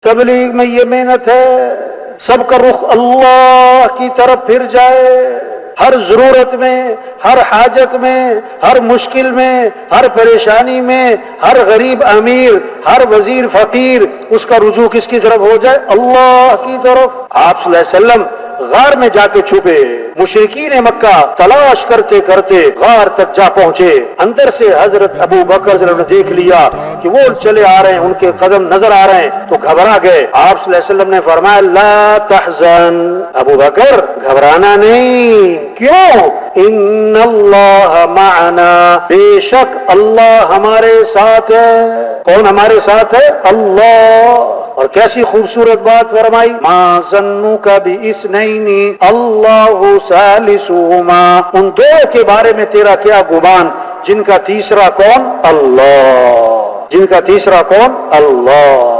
तबलीग में ये मेहनत है, सबका रुख अल्लाह की तरफ फिर जाए। हर जरूरत में, हर हाजत में, हर मुश्किल में, हर परेशानी में, हर गरीब अमीर, हर वजीर फकीर, उसका रुजू किसकी तरफ हो जाए? अल्लाह की तरफ। आप सल्लल्लाहु अलैहि वसल्लम गार में जाके छुपे, मुशरिकीन मक्का तलाश करते करते गार तक जा पहुंचे। अंदर से हजरत अबू बकर ने देख लिया कि वो चले आ रहे हैं, उनके कदम नजर आ रहे हैं, तो घबरा गए। आप सल्लल्लाहु अलैहि वसल्लम ने फरमाया, ला तहज़न, अबू बकर घबराना नहीं। क्यों? इन्नल्लाह माअना, बेशक अल्लाह हमारे साथ है। कौन हमारे साथ है? अल्लाह। और कैसी खूबसूरत बात फरमाई, मा ज़न्नुका बिइस्नैनी अल्लाहु सालिसुहुमा, उन दो के बारे में तेरा क्या गुमान, जिनका तीसरा कौन? अल्लाह। जिनका तीसरा कौन? अल्लाह।